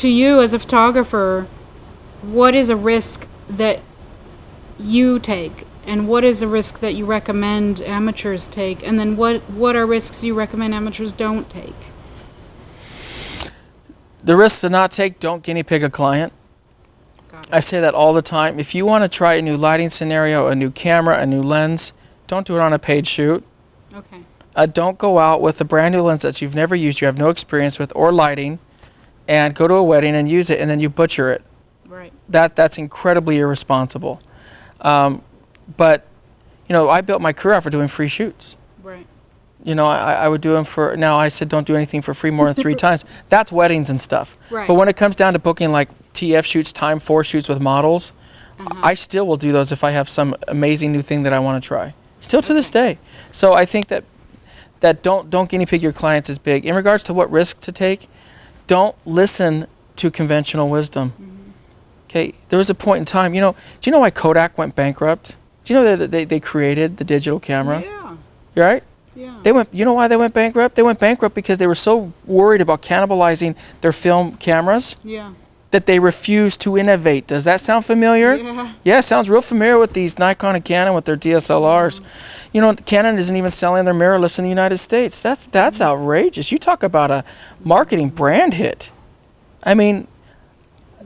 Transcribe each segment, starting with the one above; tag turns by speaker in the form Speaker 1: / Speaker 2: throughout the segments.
Speaker 1: to you as a photographer, what is a risk that you take, and what is a risk that you recommend amateurs take, and then what are risks you recommend amateurs don't take?
Speaker 2: The risks to not take, don't guinea pig a client. I say that all the time. If you want to try a new lighting scenario, a new camera, a new lens, don't do it on a paid shoot.
Speaker 1: Okay.
Speaker 2: Don't go out with a brand new lens that you've never used, you have no experience with, or lighting, and go to a wedding and use it, and then you butcher it.
Speaker 1: Right.
Speaker 2: That's incredibly irresponsible. But, you know, I built my career out for doing free shoots.
Speaker 1: Right.
Speaker 2: You know, I would do them for, now I said don't do anything for free more than 3 times. That's weddings and stuff.
Speaker 1: Right.
Speaker 2: But when it comes down to booking like TF shoots, time 4 shoots with models, I still will do those if I have some amazing new thing that I want to try. Still to this day. So I think that don't guinea pig your clients is big. In regards to what risk to take, don't listen to conventional wisdom. Okay, there was a point in time, you know, do you know why Kodak went bankrupt? Do you know that they created the digital camera?
Speaker 1: Yeah.
Speaker 2: You right?
Speaker 1: Yeah.
Speaker 2: You know why they went bankrupt? They went bankrupt because they were so worried about cannibalizing their film cameras
Speaker 1: Yeah.
Speaker 2: that they refused to innovate. Does that sound familiar?
Speaker 1: Yeah.
Speaker 2: Yeah, it sounds real familiar with these Nikon and Canon with their DSLRs. You know, Canon isn't even selling their mirrorless in the United States. That's outrageous. You talk about a marketing brand hit. I mean,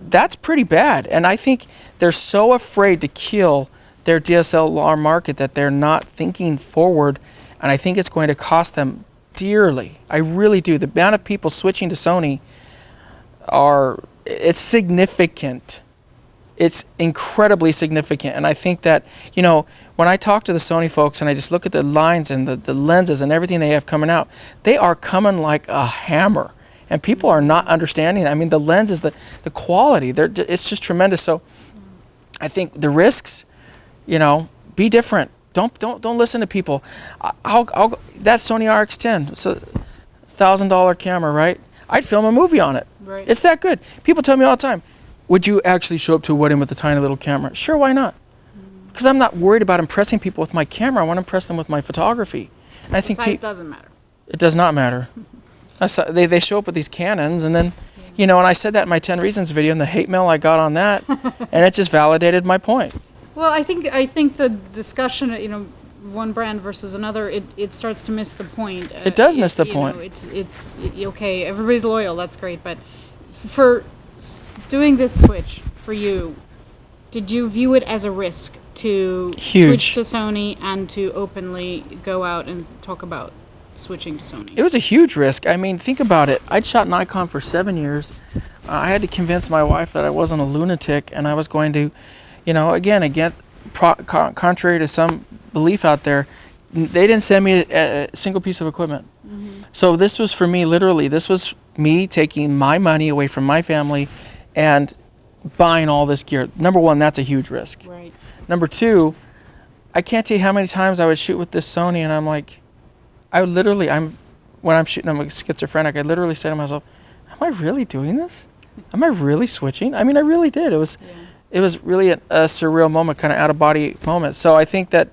Speaker 2: that's pretty bad. And I think they're so afraid to kill their DSLR market that they're not thinking forward. And I think it's going to cost them dearly. I really do. The amount of people switching to Sony it's significant. It's incredibly significant. And I think that, you know, when I talk to the Sony folks and I just look at the lines and the lenses and everything they have coming out, they are coming like a hammer. And people are not understanding that. I mean, the lens is the quality. It's just tremendous. So I think the risks, you know, be different. Don't listen to people. That Sony RX10, it's $1,000 camera, right? I'd film a movie on it.
Speaker 1: Right.
Speaker 2: It's that good. People tell me all the time, would you actually show up to a wedding with a tiny little camera? Sure, why not? Because I'm not worried about impressing people with my camera. I want to impress them with my photography. And I think
Speaker 1: size doesn't matter.
Speaker 2: It does not matter. They show up with these Canons, and then, you know, and I said that in my 10 Reasons video, and the hate mail I got on that, and it just validated my point.
Speaker 1: Well, I think the discussion, you know, one brand versus another, it starts to miss the point.
Speaker 2: It does miss the point.
Speaker 1: Know, it's okay. Everybody's loyal. That's great. But for doing this switch for you, did you view it as a risk to switch to Sony and to openly go out and talk about switching to Sony?
Speaker 2: It was a huge risk. I mean, think about it. I'd shot Nikon for 7 years. I had to convince my wife that I wasn't a lunatic and I was going to, you know, again, contrary to some belief out there, they didn't send me a single piece of equipment. So this was for me, literally, this was me taking my money away from my family and buying all this gear. Number one, that's a huge risk.
Speaker 1: Right.
Speaker 2: Number two, I can't tell you how many times I would shoot with this Sony and I'm like, when I'm shooting, I'm schizophrenic. I literally say to myself, am I really doing this? Am I really switching? I mean, I really did. It was really a surreal moment, kind of out of body moment. So I think that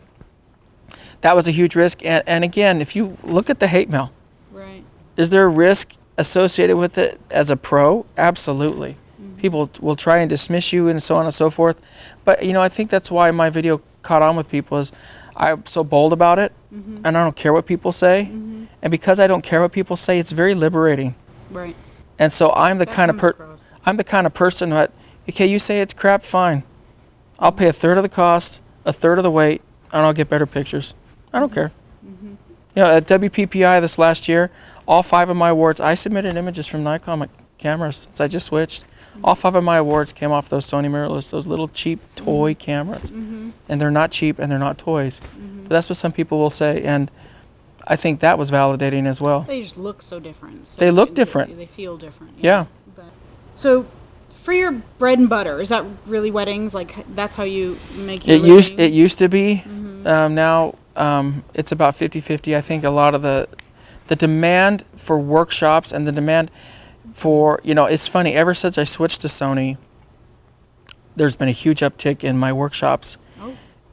Speaker 2: was a huge risk. And again, if you look at the hate mail,
Speaker 1: right,
Speaker 2: is there a risk associated with it as a pro? Absolutely. People will try and dismiss you and so on and so forth. But, you know, I think that's why my video caught on with people is I'm so bold about it and I don't care what people say. And because I don't care what people say, it's very liberating.
Speaker 1: Right.
Speaker 2: And so I'm the kind of person that, okay, you say it's crap, fine. I'll pay a third of the cost, a third of the weight, and I'll get better pictures. I don't care. You know, at WPPI this last year, all 5 of my awards, I submitted images from Nikon cameras since I just switched. All 5 of my awards came off those Sony mirrorless, those little cheap toy cameras. And they're not cheap and they're not toys. But that's what some people will say, and I think that was validating as well.
Speaker 1: They just look so different. So
Speaker 2: they look different.
Speaker 1: They feel different.
Speaker 2: Yeah.
Speaker 1: So for your bread and butter, is that really weddings? Like, that's how you make your living?
Speaker 2: It used to be. Now it's about 50-50. I think a lot of the demand for workshops and the demand for, you know, it's funny, ever since I switched to Sony, there's been a huge uptick in my workshops.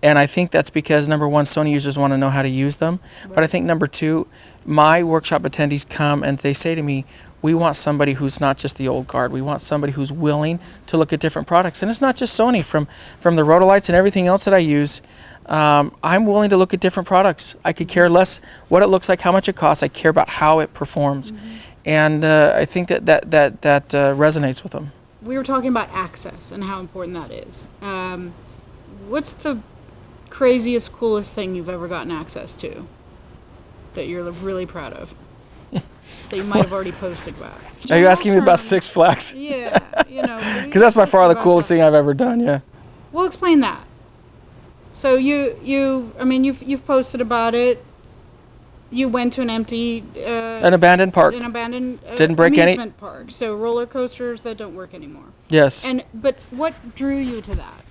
Speaker 2: And I think that's because, number one, Sony users want to know how to use them. Right. But I think, number two, my workshop attendees come and they say to me, we want somebody who's not just the old guard. We want somebody who's willing to look at different products. And it's not just Sony. From the Rotolights and everything else that I use, I'm willing to look at different products. I could care less what it looks like, how much it costs. I care about how it performs. And I think that resonates with them.
Speaker 1: We were talking about access and how important that is. What's the craziest, coolest thing you've ever gotten access to that you're really proud of? That you might have already posted about.
Speaker 2: Are you asking me about Six Flags?
Speaker 1: Yeah,
Speaker 2: Because that's by far the coolest thing I've ever done, yeah.
Speaker 1: Well, explain that. So you've posted about it. You went to an abandoned
Speaker 2: park. Didn't break
Speaker 1: amusement park. So roller coasters that don't work anymore.
Speaker 2: Yes.
Speaker 1: But what drew you to that?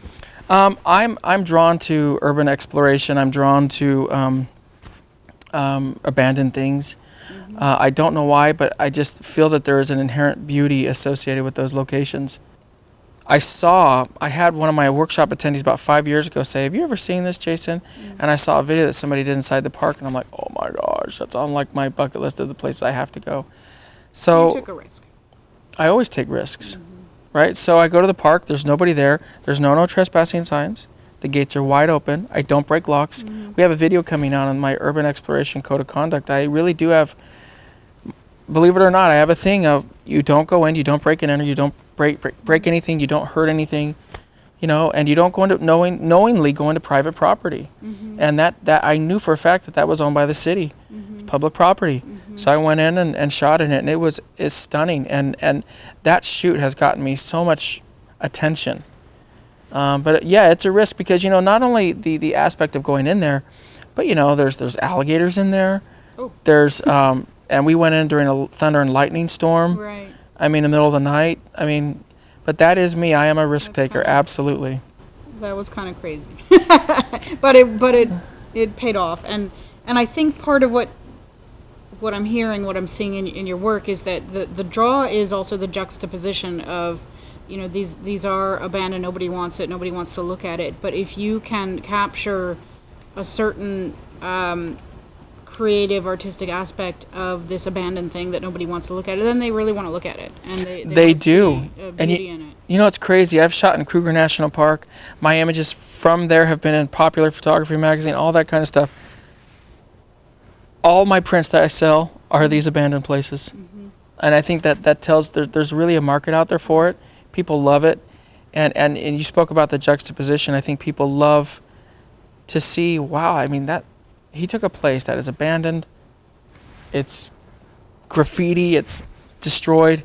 Speaker 2: I'm drawn to urban exploration. I'm drawn to abandoned things. I don't know why, but I just feel that there is an inherent beauty associated with those locations. I had one of my workshop attendees about 5 years ago say, "Have you ever seen this, Jason?" And I saw a video that somebody did inside the park, and I'm like, "Oh my gosh, that's on like my bucket list of the places I have to go." So
Speaker 1: you took a risk.
Speaker 2: I always take risks, right? So I go to the park. There's nobody there. There's no trespassing signs. The gates are wide open. I don't break locks. We have a video coming out on my urban exploration code of conduct. I really do have, believe it or not, I have a thing of you don't go in, you don't break and enter, you don't break anything, you don't hurt anything, and you don't go into knowingly go into private property. And that I knew for a fact that was owned by the city, public property. So I went in and shot in it, and it's stunning. And that shoot has gotten me so much attention. But yeah, it's a risk because not only the aspect of going in there, but there's alligators in there.
Speaker 1: Oh.
Speaker 2: There's and we went in during a thunder and lightning storm.
Speaker 1: Right.
Speaker 2: I mean, in the middle of the night. I mean, but that is me. I am a risk taker. Absolutely.
Speaker 1: That was kind of crazy, but it paid off. And I think part of what I'm hearing, what I'm seeing in your work is that the draw is also the juxtaposition of, these are abandoned, nobody wants it, nobody wants to look at it. But if you can capture a certain creative, artistic aspect of this abandoned thing that nobody wants to look at it, then they really want to look at it, and they
Speaker 2: do.
Speaker 1: See beauty in it.
Speaker 2: It's crazy. I've shot in Kruger National Park. My images from there have been in Popular Photography magazine, all that kind of stuff. All my prints that I sell are these abandoned places, and I think that tells there's really a market out there for it. People love it, and you spoke about the juxtaposition. I think people love to see. Wow, I mean that. He took a place that is abandoned, it's graffiti, it's destroyed,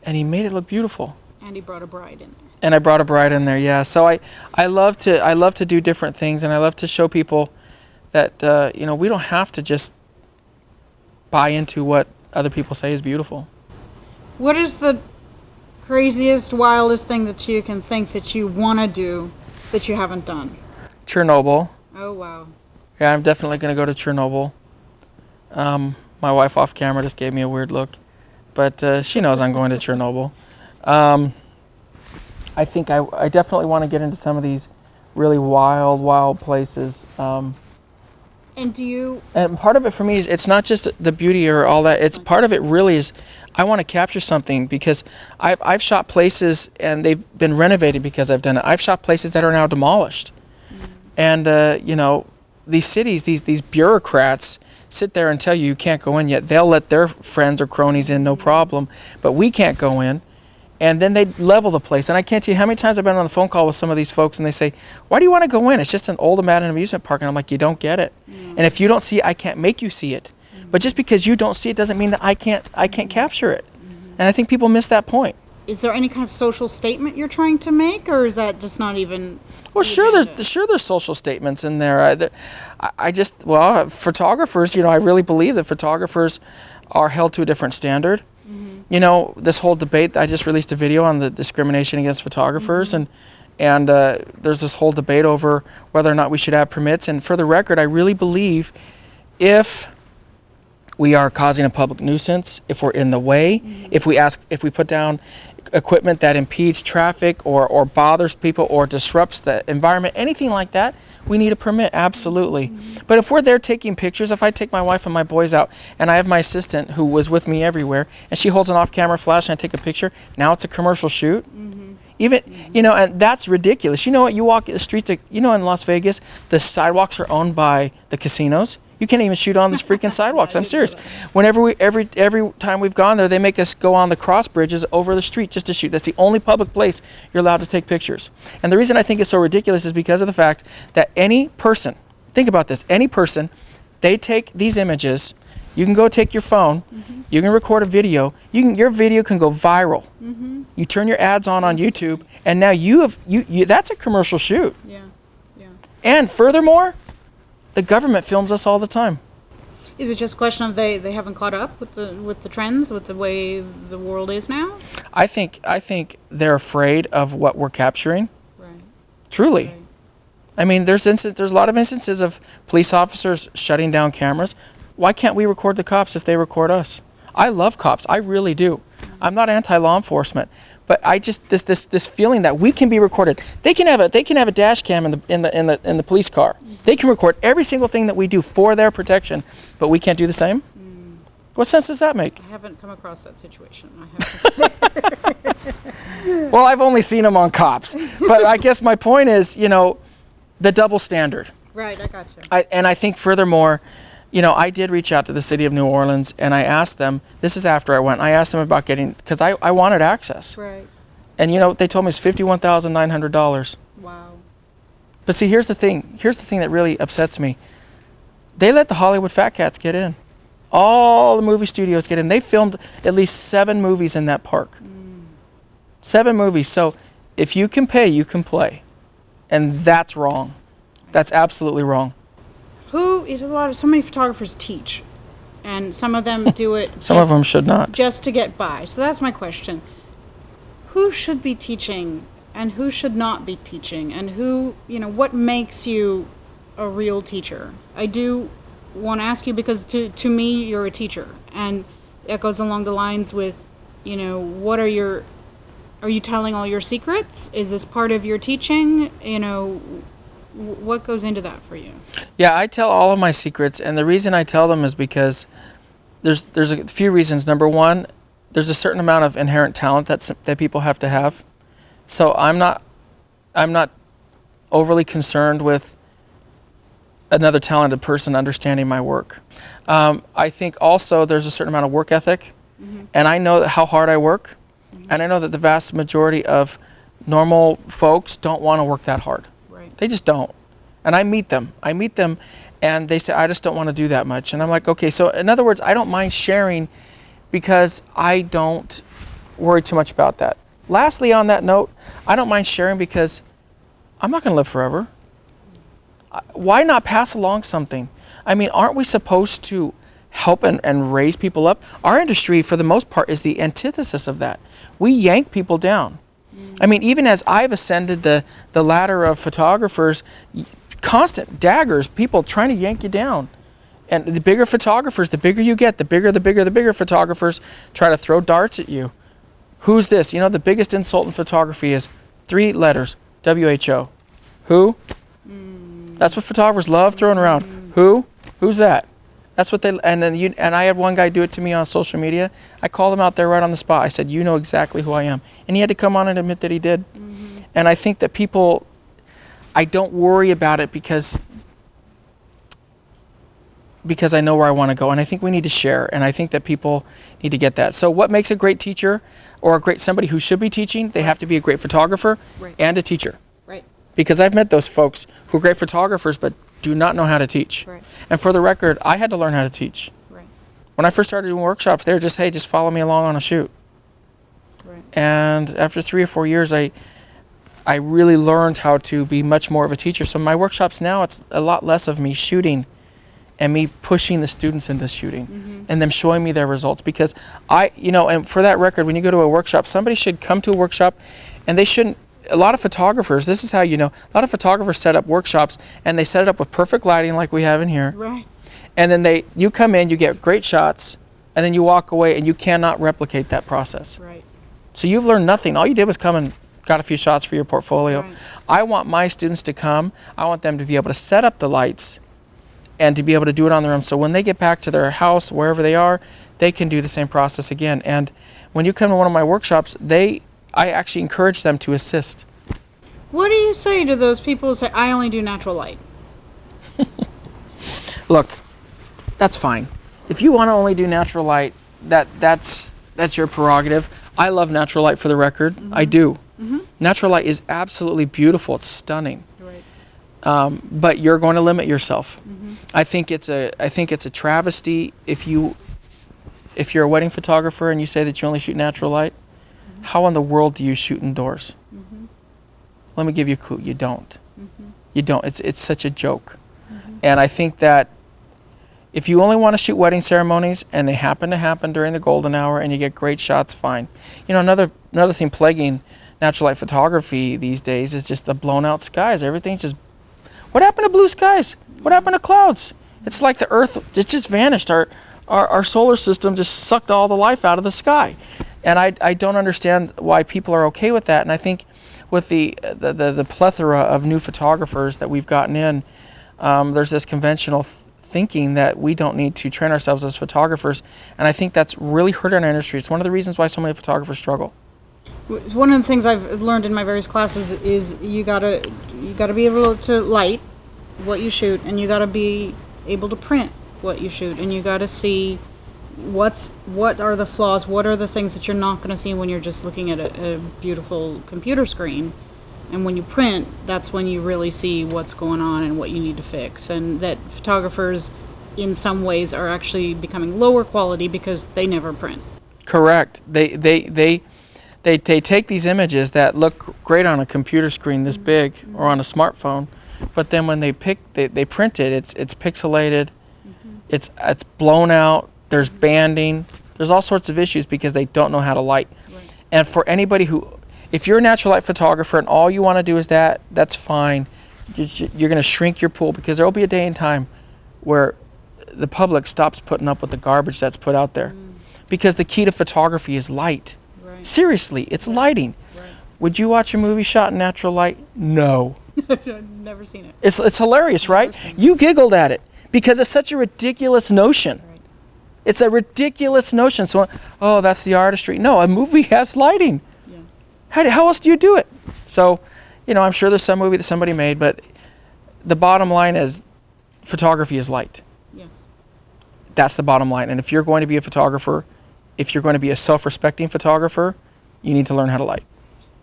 Speaker 2: and he made it look beautiful.
Speaker 1: And he brought a bride in there.
Speaker 2: And I brought a bride in there, yeah. So I love to do different things, and I love to show people that we don't have to just buy into what other people say is beautiful.
Speaker 1: What is the craziest, wildest thing that you can think that you want to do that you haven't done?
Speaker 2: Chernobyl.
Speaker 1: Oh, wow.
Speaker 2: Yeah, I'm definitely going to go to Chernobyl. My wife off camera just gave me a weird look, but she knows I'm going to Chernobyl. I think I definitely want to get into some of these really wild places.
Speaker 1: And
Speaker 2: part of it for me is it's not just the beauty or all that. It's part of it really is I want to capture something because I've shot places and they've been renovated because I've done it. I've shot places that are now demolished, and these cities, these bureaucrats sit there and tell you can't go in yet. They'll let their friends or cronies in, no problem, but we can't go in. And then they level the place. And I can't tell you how many times I've been on the phone call with some of these folks and they say, "Why do you want to go in? It's just an old abandoned amusement park." And I'm like, you don't get it. And if you don't see it, I can't make you see it. But just because you don't see it doesn't mean that I can't capture it. And I think people miss that point.
Speaker 1: Is there any kind of social statement you're trying to make, or is that just not even?
Speaker 2: Well, there's social statements in there. Photographers, I really believe that photographers are held to a different standard. This whole debate, I just released a video on the discrimination against photographers, and there's this whole debate over whether or not we should have permits. And for the record, I really believe if we are causing a public nuisance, if we're in the way, if we put down equipment that impedes traffic or bothers people or disrupts the environment, anything like that, we need a permit, absolutely. But if we're there taking pictures, if I take my wife and my boys out and I have my assistant who was with me everywhere and she holds an off-camera flash and I take a picture, now it's a commercial shoot. Even, and that's ridiculous. You know what, you walk the streets, in Las Vegas, the sidewalks are owned by the casinos. You can't even shoot on these freaking sidewalks. I'm serious. Every time we've gone there, they make us go on the cross bridges over the street just to shoot. That's the only public place you're allowed to take pictures. And the reason I think it's so ridiculous is because of the fact that any person, think about this, any person, they take these images, you can go take your phone, you can record a video, your video can go viral. You turn your ads on YouTube, and now that's a commercial shoot.
Speaker 1: Yeah.
Speaker 2: And furthermore, the government films us all the time.
Speaker 1: Is it just a question of they haven't caught up with the trends, with the way the world is now?
Speaker 2: I think they're afraid of what we're capturing.
Speaker 1: Right.
Speaker 2: Truly.
Speaker 1: Right.
Speaker 2: I mean, there's a lot of instances of police officers shutting down cameras. Why can't we record the cops if they record us? I love cops. I really do. I'm not anti-law enforcement, but I just this feeling that we can be recorded. They can have a dash cam in the police car. They can record every single thing that we do for their protection, but we can't do the same. What sense does that make?
Speaker 1: I haven't come across that situation, I have to say.
Speaker 2: Well, I've only seen them on cops, but I guess my point is, the double standard.
Speaker 1: Right, I gotcha.
Speaker 2: And I think furthermore, I did reach out to the city of New Orleans and I asked them, this is after I asked them about because I wanted access.
Speaker 1: Right.
Speaker 2: And they told me it's $51,900.
Speaker 1: Wow.
Speaker 2: But see, here's the thing that really upsets me. They let the Hollywood fat cats get in. All the movie studios get in. They filmed at least 7 movies in that park. 7 movies. So if you can pay, you can play. And that's wrong. That's absolutely wrong.
Speaker 1: So many photographers teach, and some of them do it.
Speaker 2: Some of them should not.
Speaker 1: Just to get by. So that's my question. Who should be teaching and who should not be teaching, and what makes you a real teacher? I do want to ask you because to me, you're a teacher, and it goes along the lines with, are you telling all your secrets? Is this part of your teaching? What goes into that for you?
Speaker 2: Yeah, I tell all of my secrets, and the reason I tell them is because there's a few reasons. Number one, there's a certain amount of inherent talent that people have to have. So I'm not overly concerned with another talented person understanding my work. I think also there's a certain amount of work ethic, and I know how hard I work, and I know that the vast majority of normal folks don't want to work that hard. They just don't. And I meet them and they say, I just don't want to do that much. And I'm like, okay, so in other words, I don't mind sharing because I don't worry too much about that. Lastly, on that note, I don't mind sharing because I'm not going to live forever. Why not pass along something? I mean, aren't we supposed to help and raise people up? Our industry, for the most part, is the antithesis of that. We yank people down. I mean, even as I've ascended the ladder of photographers, constant daggers, people trying to yank you down. And the bigger photographers, the bigger you get, the bigger photographers try to throw darts at you. Who's this? The biggest insult in photography is 3 letters, WHO. Who? That's what photographers love throwing around. Who? Who's that? That's what and I had one guy do it to me on social media. I called him out there right on the spot. I said, you know exactly who I am. And he had to come on and admit that he did. And I think that I don't worry about it because I know where I want to go. And I think we need to share. And I think that people need to get that. So what makes a great teacher or somebody who should be teaching? They have to be a great photographer and a teacher.
Speaker 1: Right.
Speaker 2: Because I've met those folks who are great photographers, but do not know how to teach.
Speaker 1: Right.
Speaker 2: And for the record, I had to learn how to teach.
Speaker 1: Right.
Speaker 2: When I first started doing workshops, they were just, hey, just follow me along on a shoot.
Speaker 1: Right.
Speaker 2: And after 3 or 4 years, I really learned how to be much more of a teacher. So my workshops now, it's a lot less of me shooting and me pushing the students into shooting and them showing me their results. Because and for that record, when you go to a workshop, somebody should come to a workshop and they shouldn't, a lot of photographers, this is how a lot of photographers set up workshops and they set it up with perfect lighting like we have in here.
Speaker 1: Right.
Speaker 2: And then you come in, you get great shots, and then you walk away and you cannot replicate that process.
Speaker 1: Right.
Speaker 2: So you've learned nothing. All you did was come and got a few shots for your portfolio.
Speaker 1: Right.
Speaker 2: I want my students to come. I want them to be able to set up the lights and to be able to do it on their own. So when they get back to their house, wherever they are, they can do the same process again. And when you come to one of my workshops, I actually encourage them to assist.
Speaker 1: What do you say to those people who say, I only do natural light?
Speaker 2: Look, that's fine. If you want to only do natural light, that's your prerogative. I love natural light, for the record. Mm-hmm. I do. Mm-hmm. Natural light is absolutely beautiful. It's stunning. Right. But you're going to limit yourself. Mm-hmm. I think it's a travesty if you're a wedding photographer and you say that you only shoot natural light. Mm-hmm. How in the world do you shoot indoors? Mm-hmm. Let me give you a clue. You don't. Mm-hmm. You don't. It's such a joke. Mm-hmm. And I think that if you only want to shoot wedding ceremonies and they happen to happen during the golden hour and you get great shots, fine. You know, another thing plaguing natural light photography these days is just the blown out skies. Everything's just, what happened to blue skies? What happened to clouds? It's like the earth, it just vanished. Our solar system just sucked all the life out of the sky. And I don't understand why people are okay with that. And I think with the plethora of new photographers that we've gotten in, there's this conventional thinking that we don't need to train ourselves as photographers, and I think that's really hurt our industry. It's one of the reasons why so many photographers struggle.
Speaker 1: One of the things I've learned in my various classes is you gotta be able to light what you shoot, and you gotta be able to print what you shoot, and you gotta see what are the flaws, what are the things that you're not gonna see when you're just looking at a beautiful computer screen. And when you print, that's when you really see what's going on and what you need to fix. And that photographers, in some ways, are actually becoming lower quality because they never print.
Speaker 2: Correct. They take these images that look great on a computer screen this big or on a smartphone, but then when they print it, it's pixelated, it's blown out. There's banding. There's all sorts of issues because they don't know how to light. Right. And for anybody who, if you're a natural light photographer and all you want to do is that's fine. You're going to shrink your pool because there will be a day and time where the public stops putting up with the garbage that's put out there. Because the key to photography is light. Right. Seriously, it's lighting. Right. Would you watch a movie shot in natural light? No.
Speaker 1: I've never seen it.
Speaker 2: It's hilarious, right? You giggled at it because it's such a ridiculous notion. Right. It's a ridiculous notion. So, oh, that's the artistry. No, a movie has lighting. How else do you do it? So, I'm sure there's some movie that somebody made, but the bottom line is photography is light. Yes. That's the bottom line. And if you're going to be a photographer, if you're going to be a self-respecting photographer, you need to learn how to light.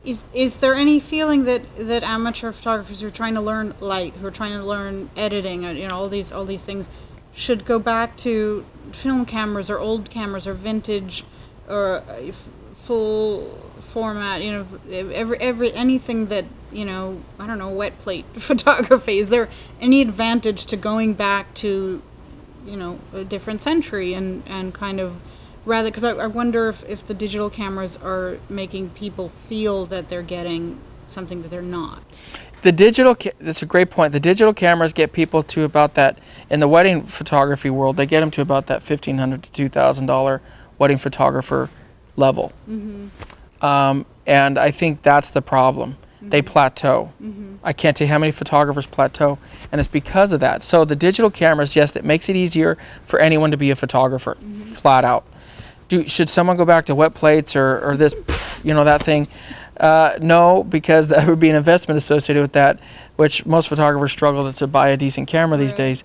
Speaker 1: Is there any feeling that amateur photographers who are trying to learn light, who are trying to learn editing, all these things, should go back to film cameras or old cameras or vintage or full format, anything that, I don't know, wet plate photography? Is there any advantage to going back to, a different century and kind of rather, because I wonder if the digital cameras are making people feel that they're getting something that they're not. That's a great point. The digital cameras get people to about that, in the wedding photography world, they get them to about that $1,500 to $2,000 wedding photographer level. Mm-hmm. And I think that's the problem. Mm-hmm. They plateau. Mm-hmm. I can't tell you how many photographers plateau, and it's because of that. So the digital cameras, yes, that makes it easier for anyone to be a photographer, flat out. Should someone go back to wet plates or this, that thing? No, because that would be an investment associated with that, which most photographers struggle to buy a decent camera these days.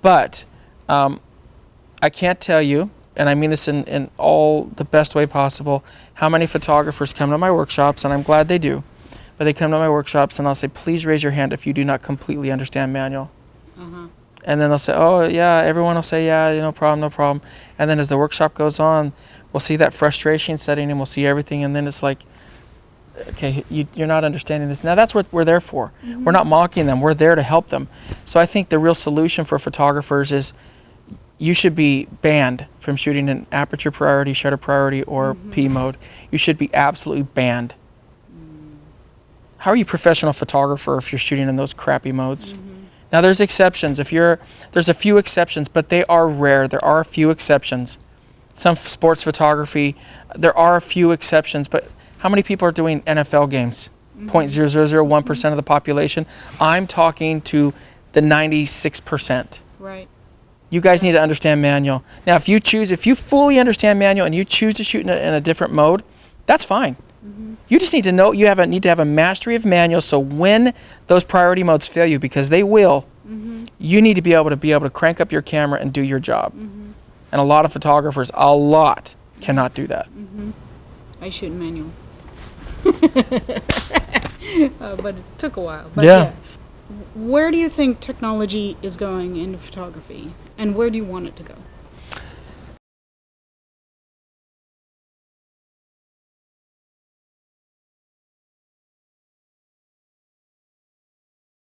Speaker 1: But I can't tell you, and I mean this in all the best way possible, how many photographers come to my workshops, and I'm glad they do, but they come to my workshops and I'll say, please raise your hand if you do not completely understand manual. Uh-huh. And then they'll say, oh yeah, everyone will say, yeah, no problem. And then as the workshop goes on, we'll see that frustration setting and we'll see everything, and then it's like, okay, you're not understanding this. Now that's what we're there for. Mm-hmm. We're not mocking them, we're there to help them. So I think the real solution for photographers is you should be banned from shooting in aperture priority, shutter priority, or P mode. You should be absolutely banned. How are you a professional photographer if you're shooting in those crappy modes?
Speaker 2: Now there's exceptions. There's a few exceptions, but they are rare. There are a few exceptions. Some sports photography, there are a few exceptions, but how many people are doing NFL games? 0.0001% of the population. I'm talking to the 96%.
Speaker 1: Right.
Speaker 2: You guys need to understand manual. Now, if you fully understand manual and you choose to shoot in a different mode, that's fine. You just need to know, need to have a mastery of manual, so when those priority modes fail you, because they will, you need to be able to crank up your camera and do your job. And a lot of photographers, cannot do that.
Speaker 1: I shoot in manual. But it took a while. But
Speaker 2: Yeah.
Speaker 1: Where do you think technology is going in photography? And where do you want it to go?